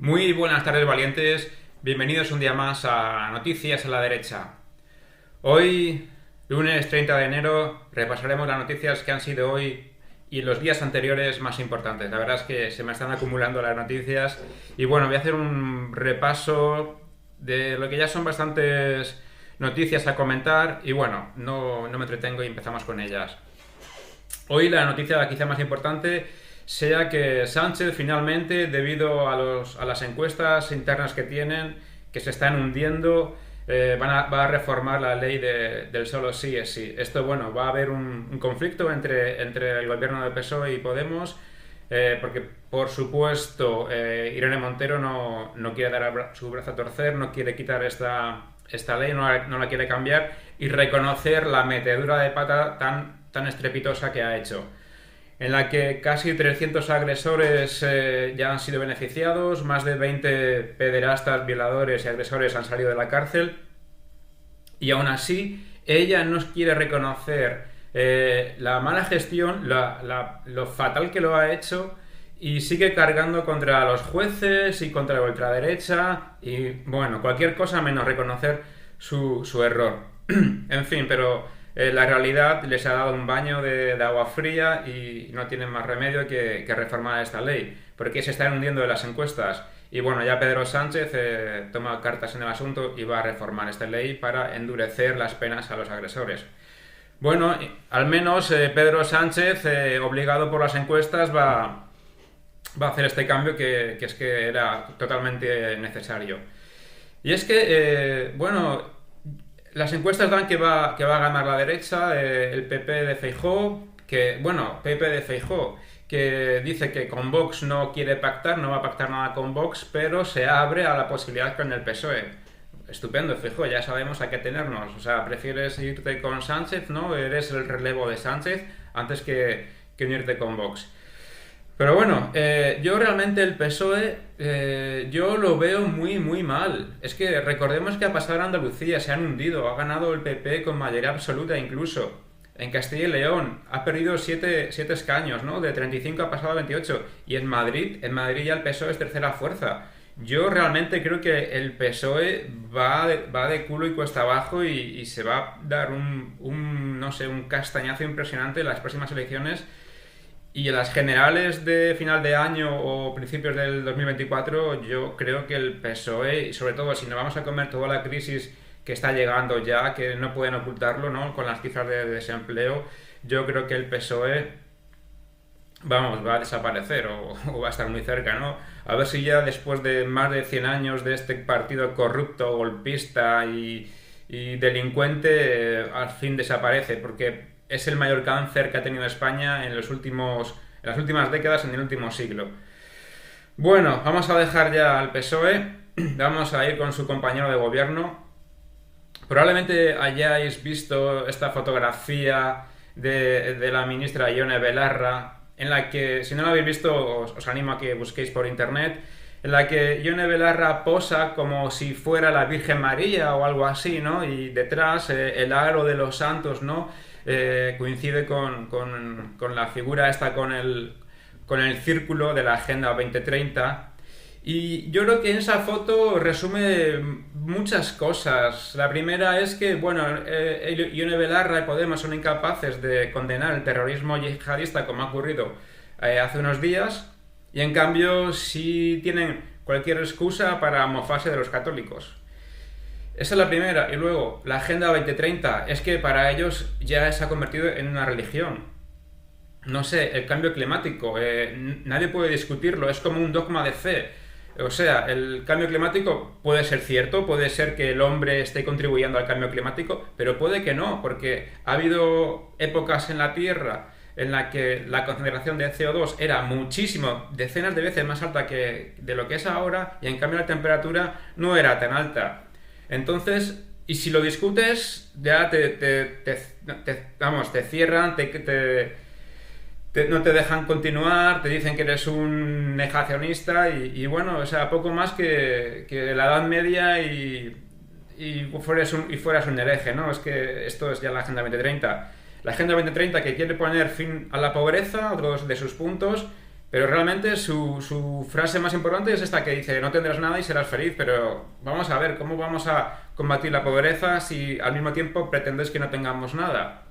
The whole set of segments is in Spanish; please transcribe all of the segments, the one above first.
Muy buenas tardes, valientes. Bienvenidos un día más a Noticias a la Derecha. Hoy, lunes 30 de enero, repasaremos las noticias que han sido hoy y los días anteriores más importantes. La verdad es que se me están acumulando las noticias y bueno, voy a hacer un repaso de lo que ya son bastantes noticias a comentar y bueno, no me entretengo y empezamos con ellas. Hoy la noticia quizá más importante sea que Sánchez finalmente, debido a las encuestas internas que tienen, que se están hundiendo, va a reformar la ley del solo sí es sí. Esto, bueno, va a haber un conflicto entre el gobierno de PSOE y Podemos, porque, por supuesto, Irene Montero no quiere dar su brazo a torcer, no quiere quitar esta ley, no la quiere cambiar y reconocer la metedura de pata tan estrepitosa que ha hecho, en la que casi 300 agresores ya han sido beneficiados, más de 20 pederastas, violadores y agresores han salido de la cárcel, y aún así ella no quiere reconocer la mala gestión, lo fatal que lo ha hecho, y sigue cargando contra los jueces y contra la ultraderecha, y bueno, cualquier cosa menos reconocer su error. En fin, pero la realidad les ha dado un baño de agua fría y no tienen más remedio que reformar esta ley, porque se están hundiendo en las encuestas. Y bueno, ya Pedro Sánchez toma cartas en el asunto y va a reformar esta ley para endurecer las penas a los agresores. Bueno, al menos Pedro Sánchez, obligado por las encuestas, va a hacer este cambio que es que era totalmente necesario. Y es que, bueno, las encuestas dan que va a ganar la derecha, el PP de Feijóo, que dice que con Vox no quiere pactar, no va a pactar nada con Vox, pero se abre a la posibilidad con el PSOE. Estupendo, Feijóo, ya sabemos a qué tenernos. O sea, prefieres irte con Sánchez, ¿no? Eres el relevo de Sánchez antes que unirte con Vox. Pero bueno, yo realmente el PSOE, yo lo veo muy mal. Es que recordemos que ha pasado en Andalucía, se han hundido, ha ganado el PP con mayoría absoluta incluso. En Castilla y León ha perdido 7 escaños, ¿no? De 35 ha pasado a 28. Y en Madrid ya el PSOE es tercera fuerza. Yo realmente creo que el PSOE va de culo y cuesta abajo y se va a dar no sé, un castañazo impresionante en las próximas elecciones. Y en las generales de final de año o principios del 2024, yo creo que el PSOE, y sobre todo si nos vamos a comer toda la crisis que está llegando ya, que no pueden ocultarlo, ¿no? Con las cifras de desempleo, yo creo que el PSOE, vamos, va a desaparecer o va a estar muy cerca, ¿no? A ver si ya después de más de 100 años de este partido corrupto, golpista y delincuente, al fin desaparece, porque es el mayor cáncer que ha tenido España en las últimas décadas, en el último siglo. Bueno, vamos a dejar ya al PSOE, vamos a ir con su compañero de gobierno. Probablemente hayáis visto esta fotografía de la ministra Ione Belarra, en la que, si no la habéis visto, os animo a que busquéis por internet, en la que Ione Belarra posa como si fuera la Virgen María o algo así, ¿no? Y detrás el aro de los santos, ¿no? Coincide con la figura esta, con el círculo de la Agenda 2030. Y yo creo que en esa foto resume muchas cosas. La primera es que, bueno, Ione Belarra y Podemos son incapaces de condenar el terrorismo yihadista como ha ocurrido hace unos días, y en cambio sí tienen cualquier excusa para mofarse de los católicos. Esa es la primera. Y luego, la Agenda 2030, es que para ellos ya se ha convertido en una religión. No sé, el cambio climático, nadie puede discutirlo, es como un dogma de fe. O sea, el cambio climático puede ser cierto, puede ser que el hombre esté contribuyendo al cambio climático, pero puede que no, porque ha habido épocas en la Tierra en la que la concentración de CO2 era muchísimo, decenas de veces más alta de lo que es ahora, y en cambio la temperatura no era tan alta. Entonces, y si lo discutes, ya te cierran, no te dejan continuar, te dicen que eres un negacionista y bueno, o sea, poco más que la Edad Media y fueras un hereje, ¿no? Es que esto es ya la Agenda 2030. La Agenda 2030, que quiere poner fin a la pobreza, otro de sus puntos, Pero realmente su frase más importante es esta que dice, no tendrás nada y serás feliz, pero vamos a ver, ¿cómo vamos a combatir la pobreza si al mismo tiempo pretendes que no tengamos nada?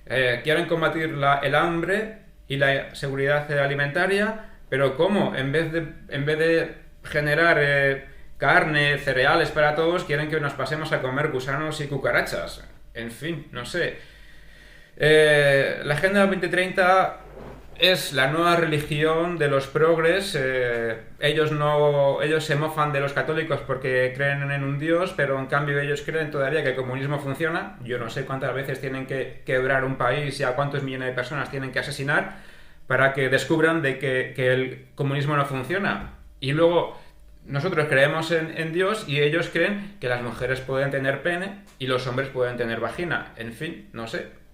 Quieren combatir el hambre y la seguridad alimentaria, pero ¿cómo? En vez de generar carne, cereales para todos, quieren que nos pasemos a comer gusanos y cucarachas. En fin, no sé. La Agenda 2030 es la nueva religión de los progres. Ellos se mofan de los católicos porque creen en un Dios, pero en cambio ellos creen todavía que el comunismo funciona. Yo no sé cuántas veces tienen que quebrar un país y a cuántos millones de personas tienen que asesinar para que descubran de que el comunismo no funciona. Y luego nosotros creemos en Dios y ellos creen que las mujeres pueden tener pene y los hombres pueden tener vagina. En fin, no sé.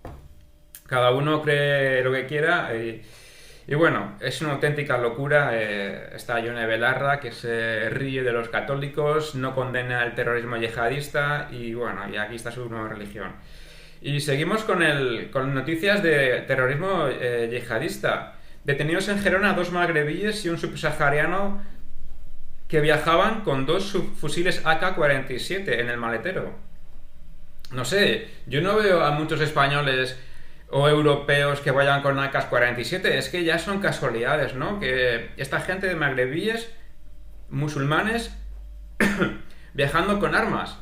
Cada uno cree lo que quiera y bueno, es una auténtica locura. Está Yone Belarra, que se ríe de los católicos, no condena el terrorismo yihadista y bueno, y aquí está su nueva religión. Y seguimos con noticias de terrorismo yihadista. Detenidos en Gerona 2 magrebíes y un subsahariano que viajaban con 2 fusiles AK-47 en el maletero. No sé, yo no veo a muchos españoles o europeos que vayan con AK-47, es que ya son casualidades, ¿no? Que esta gente de magrebíes, musulmanes, viajando con armas.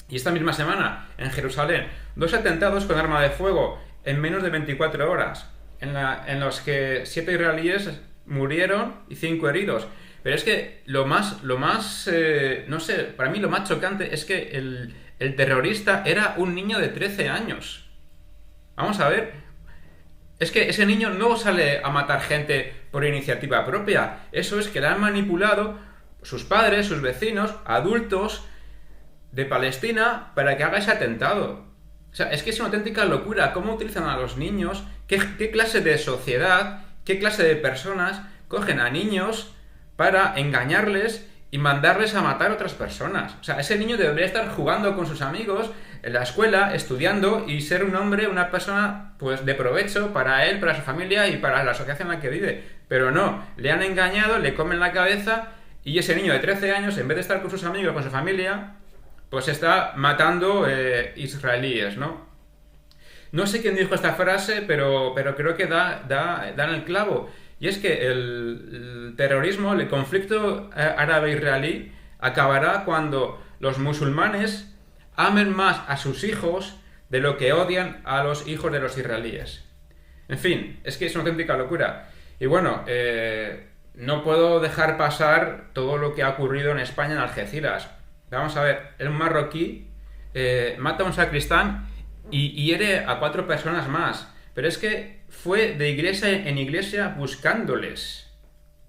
Y esta misma semana, en Jerusalén, 2 atentados con arma de fuego en menos de 24 horas, en los que 7 israelíes murieron y 5 heridos. Pero es que lo más no sé, para mí lo más chocante es que el terrorista era un niño de 13 años. Vamos a ver, es que ese niño no sale a matar gente por iniciativa propia. Eso es que le han manipulado sus padres, sus vecinos, adultos de Palestina para que haga ese atentado. O sea, es que es una auténtica locura cómo utilizan a los niños, qué clase de sociedad, qué clase de personas cogen a niños para engañarles y mandarles a matar a otras personas. O sea, ese niño debería estar jugando con sus amigos en la escuela, estudiando y ser un hombre, una persona pues de provecho para él, para su familia y para la sociedad en la que vive. Pero no, le han engañado, le comen la cabeza y ese niño de 13 años, en vez de estar con sus amigos, con su familia, pues está matando israelíes, ¿no? No sé quién dijo esta frase, pero creo que da en el clavo. Y es que el terrorismo, el conflicto árabe-israelí, acabará cuando los musulmanes amen más a sus hijos de lo que odian a los hijos de los israelíes. En fin, es que es una auténtica locura. Y bueno, no puedo dejar pasar todo lo que ha ocurrido en España en Algeciras. Vamos a ver, un marroquí mata a un sacristán y hiere a 4 personas más. Pero es que fue de iglesia en iglesia buscándoles.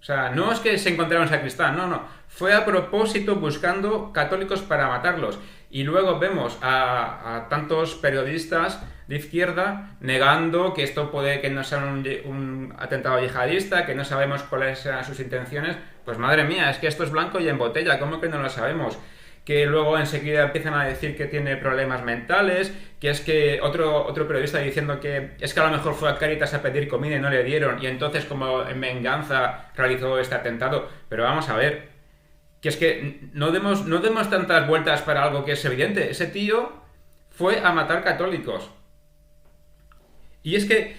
O sea, no es que se encontraron sacristán, no. Fue a propósito buscando católicos para matarlos. Y luego vemos a tantos periodistas de izquierda negando que esto puede que no sea un atentado yihadista, que no sabemos cuáles eran sus intenciones. Pues madre mía, es que esto es blanco y en botella, ¿cómo que no lo sabemos? Que luego enseguida empiezan a decir que tiene problemas mentales, que es que otro periodista diciendo que es que a lo mejor fue a Cáritas a pedir comida y no le dieron, y entonces como en venganza realizó este atentado. Pero vamos a ver, que es que no demos tantas vueltas para algo que es evidente. Ese tío fue a matar católicos. Y es que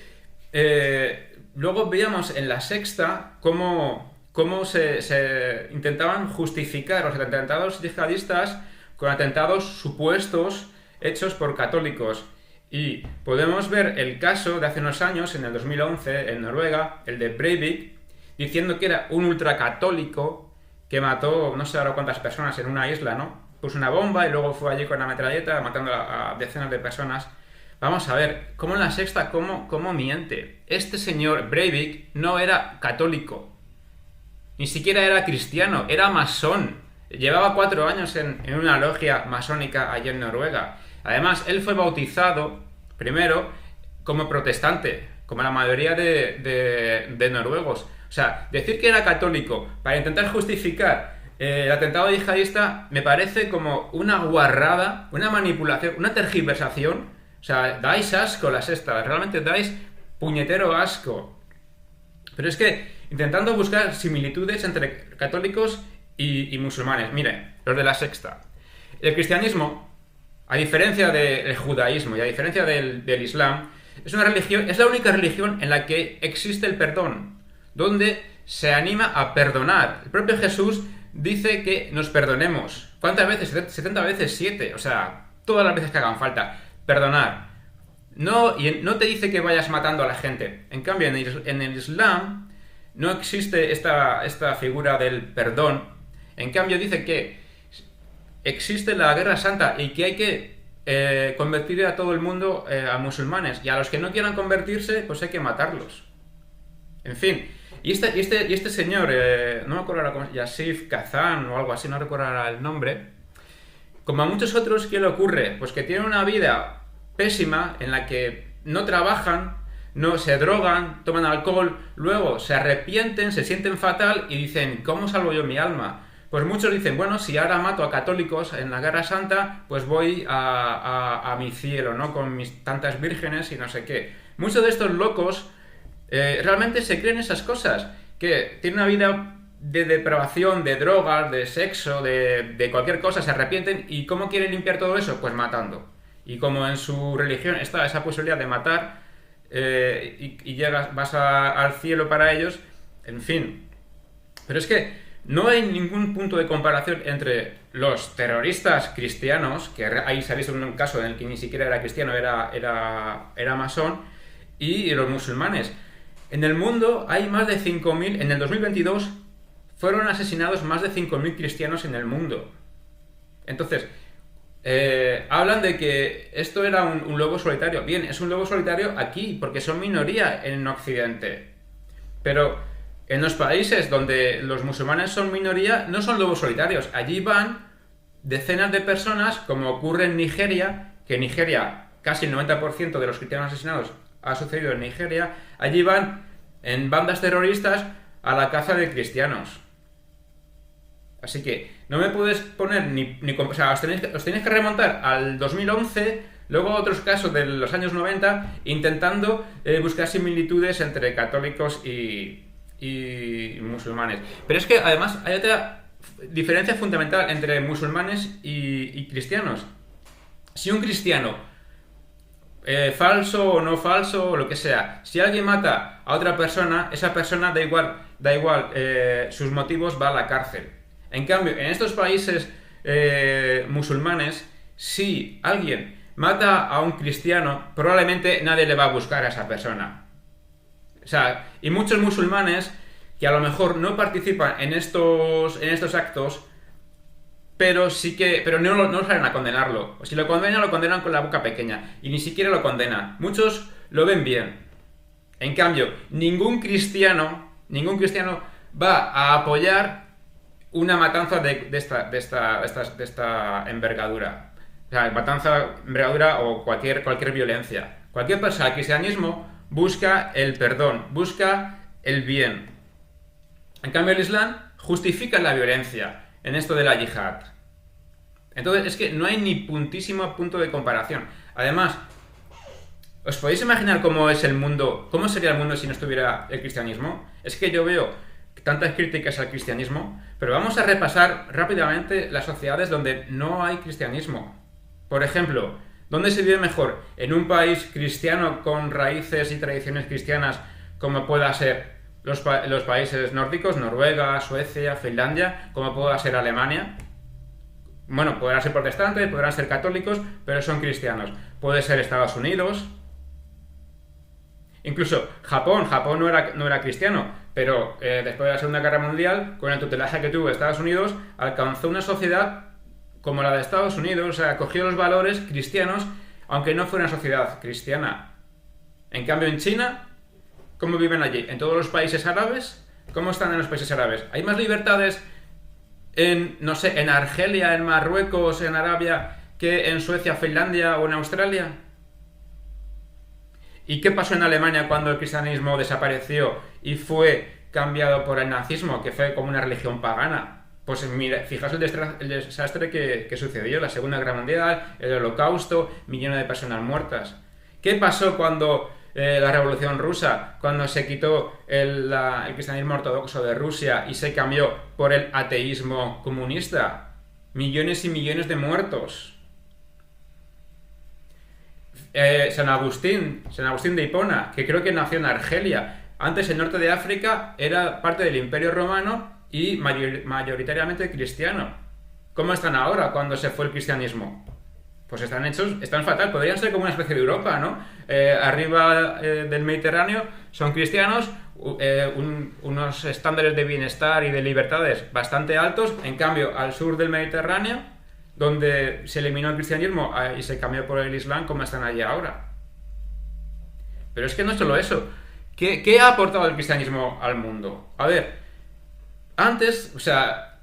luego veíamos en La Sexta cómo se intentaban justificar los atentados yihadistas con atentados supuestos hechos por católicos. Y podemos ver el caso de hace unos años, en el 2011, en Noruega, el de Breivik, diciendo que era un ultracatólico que mató no sé ahora cuántas personas en una isla, ¿no? Puso una bomba y luego fue allí con la metralleta matando a decenas de personas. Vamos a ver, ¿cómo en La Sexta, cómo miente? Este señor Breivik no era católico. Ni siquiera era cristiano, era masón. Llevaba 4 años en una logia masónica allí en Noruega. Además, él fue bautizado primero como protestante, como la mayoría de noruegos. O sea, decir que era católico para intentar justificar el atentado yihadista me parece como una guarrada, una manipulación, una tergiversación. O sea, dais asco La Sexta, realmente dais puñetero asco. Pero es que intentando buscar similitudes entre católicos y musulmanes. Mire, los de la Sexta. El cristianismo, a diferencia del judaísmo y a diferencia del islam, es una religión, es la única religión en la que existe el perdón, donde se anima a perdonar. El propio Jesús dice que nos perdonemos. ¿Cuántas veces? 70 veces 7. O sea, todas las veces que hagan falta. Perdonar. No, y no te dice que vayas matando a la gente. En cambio, en el Islam no existe esta figura del perdón. En cambio, dice que existe la guerra santa y que hay que convertir a todo el mundo a musulmanes. Y a los que no quieran convertirse, pues hay que matarlos. En fin. Y este señor, no me acuerdo ahora, Yasif Kazan o algo así, no recuerdo ahora el nombre. Como a muchos otros, ¿qué le ocurre? Pues que tienen una vida pésima en la que no trabajan, no se drogan, toman alcohol, luego se arrepienten, se sienten fatal y dicen, ¿cómo salvo yo mi alma? Pues muchos dicen, bueno, si ahora mato a católicos en la Guerra Santa, pues voy a mi cielo, ¿no? Con mis tantas vírgenes y no sé qué. Muchos de estos locos realmente se creen esas cosas, que tienen una vida de depravación, de drogas, de sexo, de cualquier cosa, se arrepienten. ¿Y cómo quieren limpiar todo eso? Pues matando. Y como en su religión está esa posibilidad de matar y vas al cielo para ellos, en fin. Pero es que no hay ningún punto de comparación entre los terroristas cristianos, que ahí se ha visto un caso en el que ni siquiera era cristiano, era masón, y los musulmanes. En el mundo hay más de 5.000, en el 2022 fueron asesinados más de 5.000 cristianos en el mundo. Entonces, hablan de que esto era un lobo solitario. Bien, es un lobo solitario aquí, porque son minoría en Occidente. Pero en los países donde los musulmanes son minoría, no son lobos solitarios. Allí van decenas de personas, como ocurre en Nigeria, que en Nigeria casi el 90% de los cristianos asesinados ha sucedido en Nigeria. Allí van en bandas terroristas a la caza de cristianos. Así que no me puedes poner o sea, os tenéis que remontar al 2011, luego a otros casos de los años 90, intentando buscar similitudes entre católicos y musulmanes. Pero es que además hay otra diferencia fundamental entre musulmanes y cristianos. Si un cristiano, falso o no falso o lo que sea, si alguien mata a otra persona, esa persona da igual sus motivos, va a la cárcel. En cambio, en estos países musulmanes, si alguien mata a un cristiano, probablemente nadie le va a buscar a esa persona. O sea, y muchos musulmanes que a lo mejor no participan en estos actos, pero no salen a condenarlo. O si lo condenan con la boca pequeña. Y ni siquiera lo condenan. Muchos lo ven bien. En cambio, ningún cristiano va a apoyar una matanza de esta envergadura. O sea, matanza, envergadura o cualquier violencia. Cualquier persona, el cristianismo busca el perdón, busca el bien. En cambio, el Islam justifica la violencia en esto de la yihad. Entonces, es que no hay ni puntísimo punto de comparación. Además, ¿os podéis imaginar cómo es el mundo? ¿Cómo sería el mundo si no estuviera el cristianismo? Es que yo veo tantas críticas al cristianismo, pero vamos a repasar rápidamente las sociedades donde no hay cristianismo. Por ejemplo, ¿dónde se vive mejor? ¿En un país cristiano con raíces y tradiciones cristianas como pueda ser los países nórdicos, Noruega, Suecia, Finlandia, como pueda ser Alemania? Bueno, podrán ser protestantes, podrán ser católicos, pero son cristianos. Puede ser Estados Unidos. Incluso Japón no era cristiano, pero después de la Segunda Guerra Mundial, con el tutelaje que tuvo Estados Unidos, alcanzó una sociedad como la de Estados Unidos, o sea, cogió los valores cristianos, aunque no fuera una sociedad cristiana. En cambio, en China, ¿cómo viven allí? ¿En todos los países árabes? ¿Cómo están en los países árabes? ¿Hay más libertades en Argelia, en Marruecos, en Arabia, que en Suecia, Finlandia o en Australia? ¿Y qué pasó en Alemania cuando el cristianismo desapareció y fue cambiado por el nazismo, que fue como una religión pagana? Pues mira, fijaos el desastre que sucedió, la Segunda Guerra Mundial, el Holocausto, millones de personas muertas. ¿Qué pasó cuando la Revolución Rusa, cuando se quitó el cristianismo ortodoxo de Rusia y se cambió por el ateísmo comunista. Millones y millones de muertos. San Agustín de Hipona, que creo que nació en Argelia. Antes el norte de África era parte del Imperio Romano y mayoritariamente cristiano. ¿Cómo están ahora cuando se fue el cristianismo? Pues están fatal, podrían ser como una especie de Europa, ¿no? Arriba del Mediterráneo son cristianos, unos estándares de bienestar y de libertades bastante altos. En cambio, al sur del Mediterráneo, donde se eliminó el cristianismo y se cambió por el Islam, ¿cómo están allí ahora? Pero es que no es solo eso. ¿Qué ha aportado el cristianismo al mundo? A ver, antes, o sea,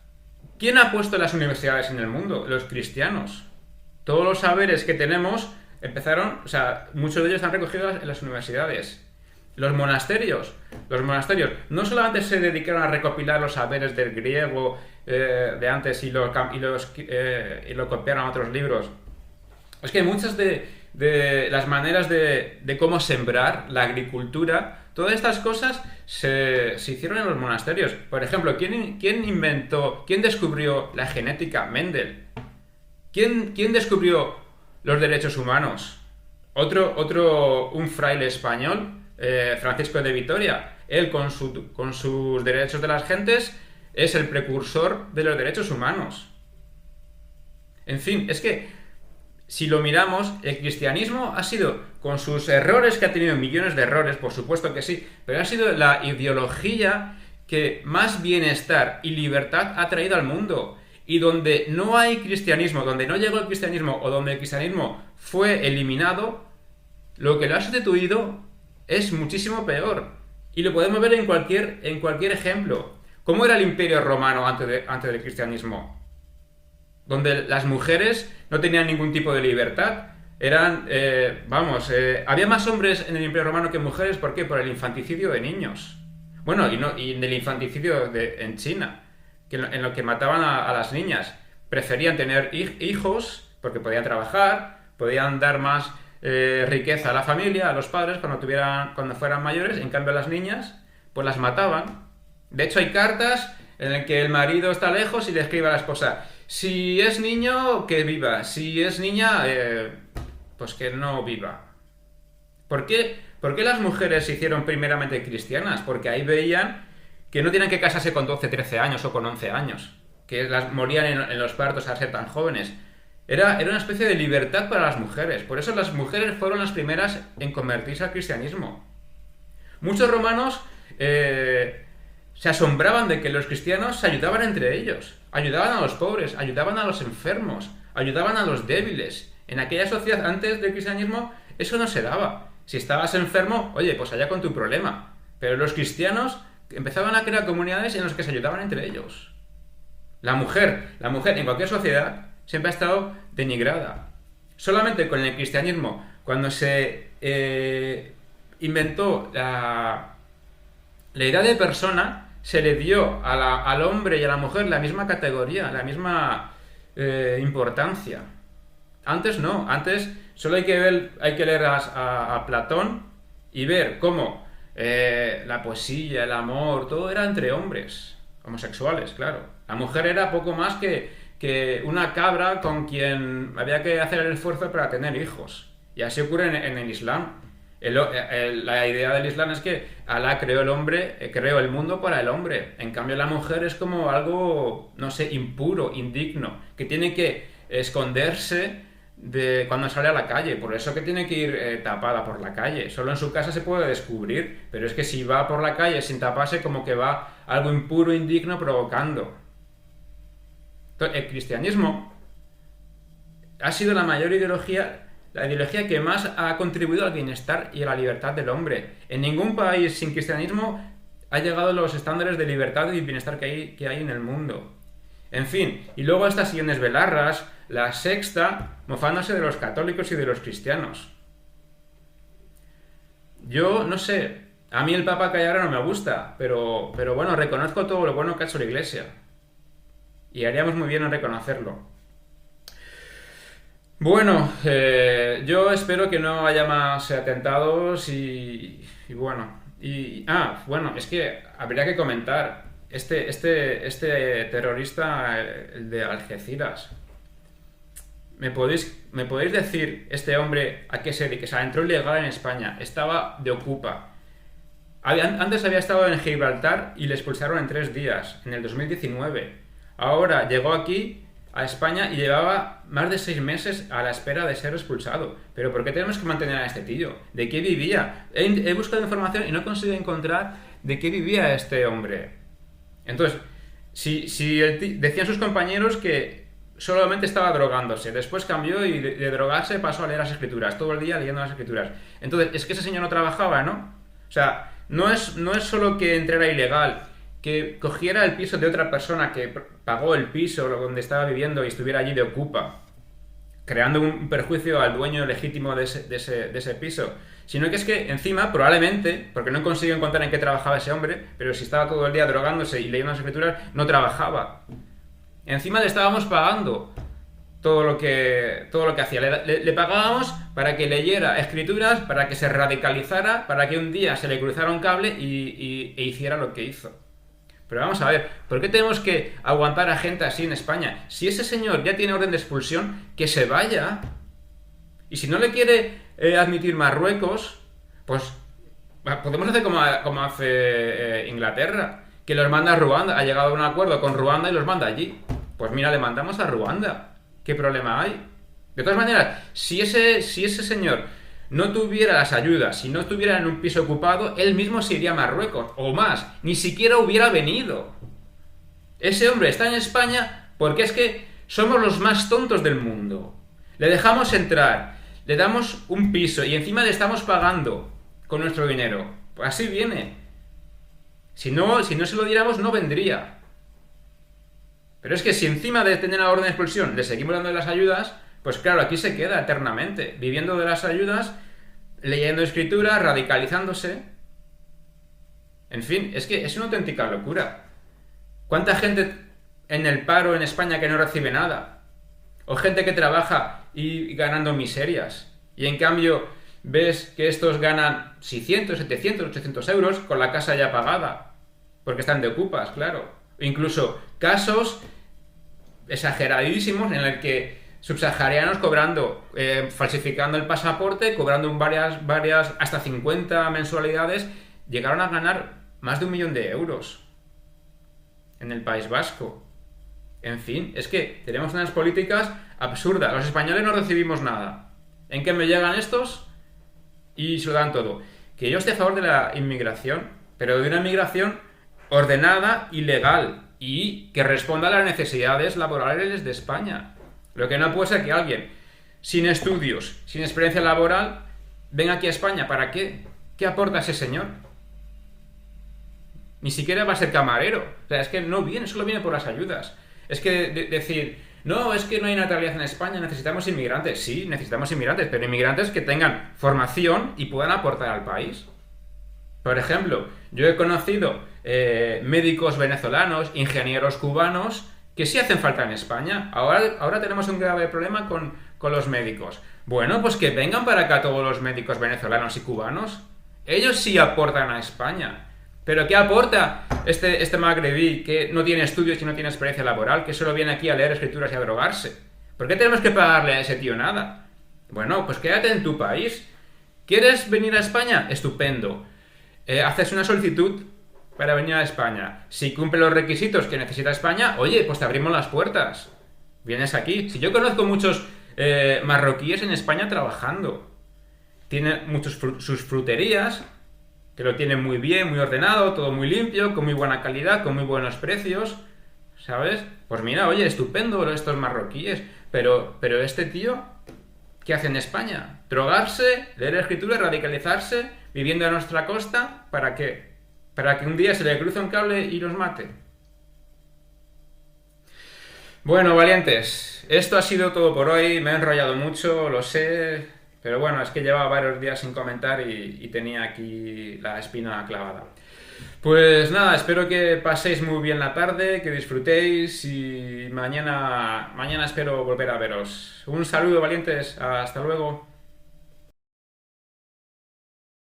¿quién ha puesto las universidades en el mundo? Los cristianos. Todos los saberes que tenemos empezaron, o sea, muchos de ellos están recogidos en las universidades. Los monasterios no solamente se dedicaron a recopilar los saberes del griego de antes y lo copiaron a otros libros. Es que muchas de las maneras de cómo sembrar, la agricultura, todas estas cosas se hicieron en los monasterios. Por ejemplo, ¿quién descubrió la genética? Mendel. ¿Quién descubrió los derechos humanos? Un fraile español, Francisco de Vitoria. Él, con sus derechos de las gentes, es el precursor de los derechos humanos. En fin, es que si lo miramos, el cristianismo ha sido, con sus errores, que ha tenido millones de errores, por supuesto que sí, pero ha sido la ideología que más bienestar y libertad ha traído al mundo. Y donde no hay cristianismo, donde no llegó el cristianismo o donde el cristianismo fue eliminado, lo que lo ha sustituido es muchísimo peor. Y lo podemos ver en cualquier ejemplo. ¿Cómo era el Imperio Romano antes del cristianismo? Donde las mujeres no tenían ningún tipo de libertad. Había más hombres en el Imperio Romano que mujeres. ¿Por qué? Por el infanticidio de niños. Bueno, y del infanticidio en China, en lo que mataban a las niñas. Preferían tener hijos porque podían trabajar, podían dar más riqueza a la familia, a los padres cuando fueran mayores. En cambio, a las niñas pues las mataban. De hecho, hay cartas en las que el marido está lejos y le escribe a la esposa: si es niño, que viva; si es niña, pues que no viva. ¿Por qué las mujeres se hicieron primeramente cristianas? Porque ahí veían que no tienen que casarse con 12, 13 años o con 11 años, que morían en los partos al ser tan jóvenes. Era una especie de libertad para las mujeres. Por eso las mujeres fueron las primeras en convertirse al cristianismo. Muchos romanos se asombraban de que los cristianos se ayudaban entre ellos. Ayudaban a los pobres, ayudaban a los enfermos, ayudaban a los débiles. En aquella sociedad antes del cristianismo eso no se daba. Si estabas enfermo, oye, pues allá con tu problema. Pero los cristianos empezaban a crear comunidades en las que se ayudaban entre ellos. La mujer en cualquier sociedad siempre ha estado denigrada. Solamente con el cristianismo, cuando se inventó la idea de persona, se le dio al hombre y a la mujer la misma categoría, la misma importancia. Antes no, antes solo hay que leer a Platón y ver cómo la poesía, el amor, todo era entre hombres, homosexuales, claro. La mujer era poco más que una cabra con quien había que hacer el esfuerzo para tener hijos. Y así ocurre en el Islam. La idea del Islam es que Alá creó el mundo para el hombre. En cambio, la mujer es como algo, no sé, impuro, indigno, que tiene que esconderse de cuando sale a la calle. Por eso que tiene que ir tapada por la calle. Solo en su casa se puede descubrir, pero es que si va por la calle sin taparse, como que va algo impuro, indigno, provocando. Entonces, el cristianismo ha sido la ideología que más ha contribuido al bienestar y a la libertad del hombre. En ningún país sin cristianismo ha llegado a los estándares de libertad y bienestar que hay en el mundo. En fin, y luego estas Siones Belarras, la Sexta, mofándose de los católicos y de los cristianos. Yo no sé, a mí el Papa que hay ahora no me gusta, pero bueno, reconozco todo lo bueno que ha hecho la Iglesia. Y haríamos muy bien en reconocerlo. Bueno, yo espero que no haya más atentados y bueno. Bueno, es que habría que comentar. Este terrorista, el de Algeciras, ¿me podéis decir este hombre a qué se dedica? O sea, entró ilegal en España, estaba de ocupa. Antes había estado en Gibraltar y le expulsaron en 3 días, en el 2019. Ahora llegó aquí, a España, y llevaba más de 6 meses a la espera de ser expulsado. ¿Pero por qué tenemos que mantener a este tío? ¿De qué vivía? He buscado información y no he conseguido encontrar de qué vivía este hombre. Entonces, si decían sus compañeros que solamente estaba drogándose, después cambió y de drogarse pasó a leer las escrituras, todo el día leyendo las escrituras. Entonces, es que ese señor no trabajaba, ¿no? O sea, no es solo que entrara ilegal, que cogiera el piso de otra persona que pagó el piso donde estaba viviendo y estuviera allí de ocupa, creando un perjuicio al dueño legítimo de ese piso, sino que es que encima, probablemente, porque no consigo encontrar en qué trabajaba ese hombre, pero si estaba todo el día drogándose y leyendo las escrituras, no trabajaba. Encima le estábamos pagando todo lo que hacía. Le pagábamos para que leyera escrituras, para que se radicalizara, para que un día se le cruzara un cable e hiciera lo que hizo. Pero vamos a ver, ¿por qué tenemos que aguantar a gente así en España? Si ese señor ya tiene orden de expulsión, que se vaya. Y si no le quiere admitir Marruecos, pues podemos hacer como hace Inglaterra, que los manda a Ruanda. Ha llegado a un acuerdo con Ruanda y los manda allí. Pues mira, le mandamos a Ruanda. ¿Qué problema hay? De todas maneras, si ese señor no tuviera las ayudas, si no estuviera en un piso ocupado, él mismo se iría a Marruecos, o más, ni siquiera hubiera venido. Ese hombre está en España porque es que somos los más tontos del mundo. Le dejamos entrar, le damos un piso y encima le estamos pagando con nuestro dinero. Pues así viene. Si no se lo diéramos, no vendría. Pero es que si encima de tener la orden de expulsión le seguimos dando las ayudas, pues claro, aquí se queda eternamente, viviendo de las ayudas, leyendo escritura, radicalizándose. En fin, es que es una auténtica locura. ¿Cuánta gente en el paro en España que no recibe nada? O gente que trabaja y ganando miserias. Y en cambio ves que estos ganan 600, 700, 800 euros con la casa ya pagada. Porque están de ocupas, claro. Incluso casos exageradísimos en el que subsaharianos cobrando, falsificando el pasaporte, cobrando varias, hasta 50 mensualidades, llegaron a ganar más de 1 millón de euros en el País Vasco. En fin, es que tenemos unas políticas absurdas. Los españoles no recibimos nada. ¿En qué me llegan estos? Y se lo dan todo. Que yo esté a favor de la inmigración, pero de una inmigración ordenada y legal, y que responda a las necesidades laborales de España. Lo que no puede ser que alguien sin estudios, sin experiencia laboral, venga aquí a España. ¿Para qué? ¿Qué aporta ese señor? Ni siquiera va a ser camarero. O sea, es que no viene, solo viene por las ayudas. Es que decir, no, es que no hay natalidad en España, necesitamos inmigrantes. Sí, necesitamos inmigrantes, pero inmigrantes que tengan formación y puedan aportar al país. Por ejemplo, yo he conocido médicos venezolanos, ingenieros cubanos, que sí hacen falta en España. Ahora tenemos un grave problema con los médicos. Bueno, pues que vengan para acá todos los médicos venezolanos y cubanos. Ellos sí aportan a España. ¿Pero qué aporta este magrebí que no tiene estudios y no tiene experiencia laboral, que solo viene aquí a leer escrituras y a drogarse? ¿Por qué tenemos que pagarle a ese tío nada? Bueno, pues quédate en tu país. ¿Quieres venir a España? Estupendo. Haces una solicitud para venir a España. Si cumple los requisitos que necesita España, oye, pues te abrimos las puertas. Vienes aquí. Si yo conozco muchos marroquíes en España trabajando. Tienen sus fruterías, que lo tienen muy bien, muy ordenado, todo muy limpio, con muy buena calidad, con muy buenos precios, ¿sabes? Pues mira, oye, estupendo estos marroquíes, pero este tío, ¿qué hace en España? Drogarse, leer escritura, radicalizarse, viviendo a nuestra costa, ¿para qué? ¿Para que un día se le cruce un cable y los mate? Bueno, valientes, esto ha sido todo por hoy, me he enrollado mucho, lo sé, Pero bueno, es que llevaba varios días sin comentar y tenía aquí la espina clavada. Pues nada, espero que paséis muy bien la tarde, que disfrutéis y mañana espero volver a veros. Un saludo, valientes, hasta luego.